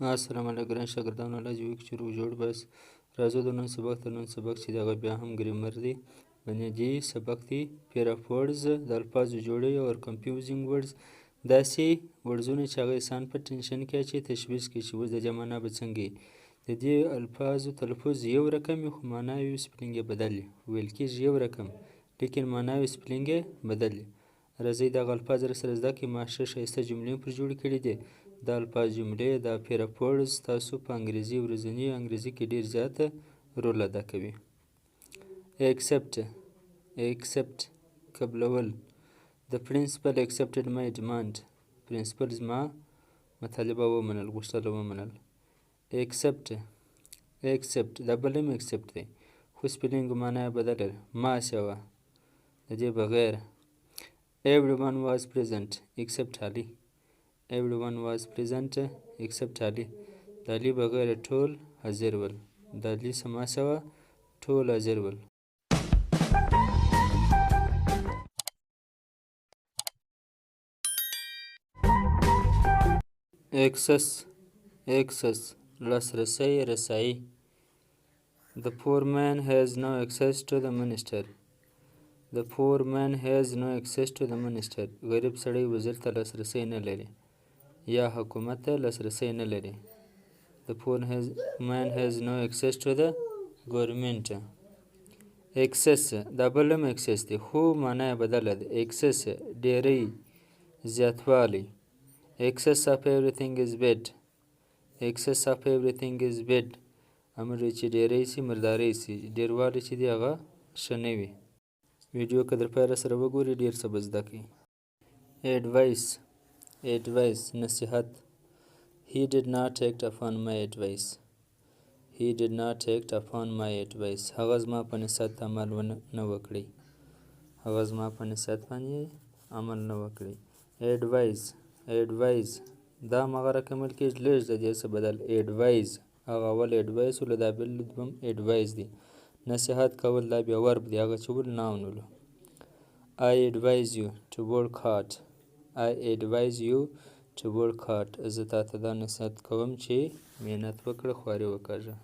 السلام علیکم ګران شاګردانو، الله دې وکړي چې روغ جوړ بس. راځو د نن سبق چې دغه بیا هم ګریمر دی. بنیادي سبق دی. پیر اف ورډز د الفاظو جوړی او کنفیوزینګ ورډز، داسې ورډزونه چې هغه انسان په ټینشن کې اچوي، تشویش کوي چې اوس د دې معنا به څنګه وي. د دې الفاظو تلفظ یو رقم وي خو معنا وي سپلینګ یې بدل وي. ویل کېږي یو رقم لیکن معنا وي سپلینګ یې بدل وي. راځئ دغه الفاظ سره زده کړئ. ما ښه ښایسته جملې پر جوړې کړي دي. دا الفاظ جملې دا پیر اف ورډز تاسو په انګریزي ورځني انګریزي کې ډېر زیاته رول ادا کوي. accept قبلول. The principal accepted my demand. principal زما مطالبه ومنل، غوښتنه ومنل. accept دا بل هم accept دی خو سپیلینګ معنا یې بدله ده. ما شوه د دې بغیر. everyone was present except Ali. everyone was present except Ali. د علي بغیر ټول حاضر ول. د علي سما شوه ټول حاضر ول. access لاسرسی رسایی. The poor man has no access to the minister. The poor man has no access to the minister. غریب سړی وزیر ته لاسرسی نه لري یا حکومت ته لاسرسی نه لري. The poor man has no access to the government. excess دا بل هم excess دی خو معنا یې بدله ده. excess ډیری، زیاتوالی. excess of everything is bad. excess of everything is bad. امر چې ډیری سي مرداري سي، ډیروالی چې دی هغه ښه نه وي. ویډیو که در پایله سره وګورئ ډېر څه به زده کړئ. advice نصیحت. He did not act upon my advice. He did not act upon my advice. هغه زما په نصیحت عمل نه وکړي. هغه زما په نصیحت باندې عمل نه وکړي. advice دا مغه رقمل کېږي لږ د دې څه بدل. advice هغه اول advice ولو دا بل دوم advice دی. نصیحت کول دا بیا ورب دی، هغه چې ول ناون ولو. I advise you to work hard. I advise you to work hard. زه تا ته دا نصیحت کوم چې محنت وکړه، خواري وکړه.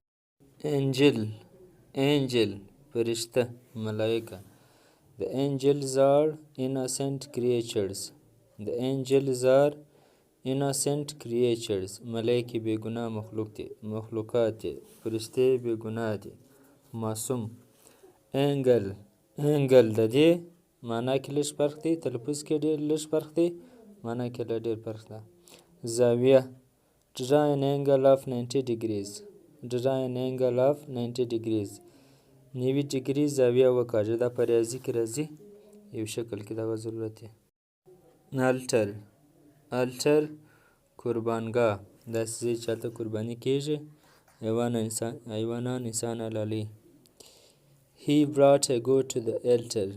angel فرشته، ملائکه. The angels are innocent creatures. The angels are innocent creatures. ملائکه بے ګناه مخلوقات دي. فرشته بے ګناه دي، معصوم. angle د دې معنا کې لږ فرق دی، تلفظ کې ډېر لږ فرق دی، معنا کې ډېر فرق دی. زاویه. draw an angle of 90 degrees. draw an angle of 90 degrees. 90 ډیګري زاویه وکاږه. دا په ریاضي کې راځي، یو شکل کې دغه ضرورت دی. altar قربانګاه، داسې ځای چې هلته قرباني کېږي، حیوانان انسان حلالوي. He brought a goat to the altar.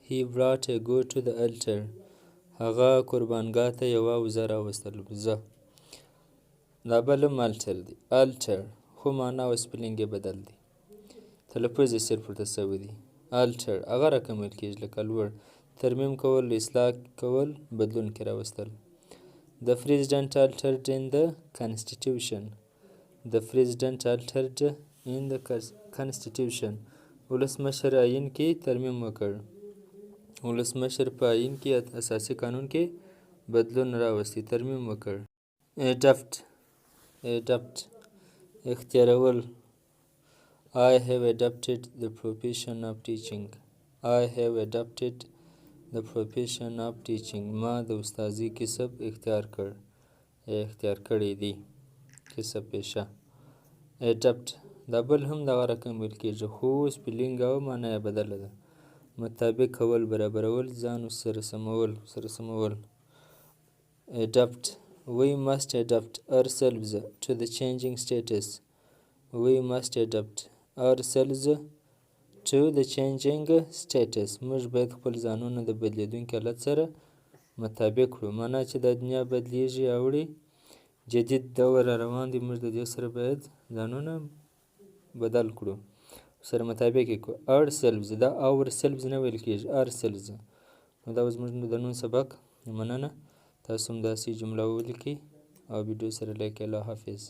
He brought a goat to the altar. هغه قربانګاه ته یوه وزه راوستل. وزه دا بل هم altar دی. altar خو معنا او سپلینګ یې بدل دی، تلفظ یې صرف ورته سوی دی. altar هغه رقم ویل کېږي لکه لوړ. ترمیم کول، اصلاح کول، بدلون کې راوستل. The president altered in the constitution. The president altered in the constitution. ولسمشر آیین کې ترمیم وکړ. ولسمشر په آیین کې اساسي قانون کې بدلون راوستی، ترمیم وکړ. adopt اختیارول. I have adopted the profession of teaching. I have adopted the profession of teaching. ما د استازي کسب اختیار کړی دی، کسب پیشه. adopt دا بل هم دغه رقم ویل کېږي خو سپیلینګ او معنا یې بدله ده. مطابق کول، برابرول، ځان سره سمول. adapt we must adapt ourselves to the changing status. We must adapt ourselves to the changing status. موږ باید خپل ځانونه د بدلیدونکي حالت سره مطابق کړو. معنا چې د دنیا بدلیږي، اوړي جدید دور را روان دی، موږ د دې سره باید ځانونه بدل کړو، سره مطابق یې کړو. ourselves دا ourselves نه ویل کېږي، ourselves. نو دا زموږ د نن سبق. مننه. تاسو هم داسې جمله ولیکئ او ویډیو سره لایک. الله حافظ.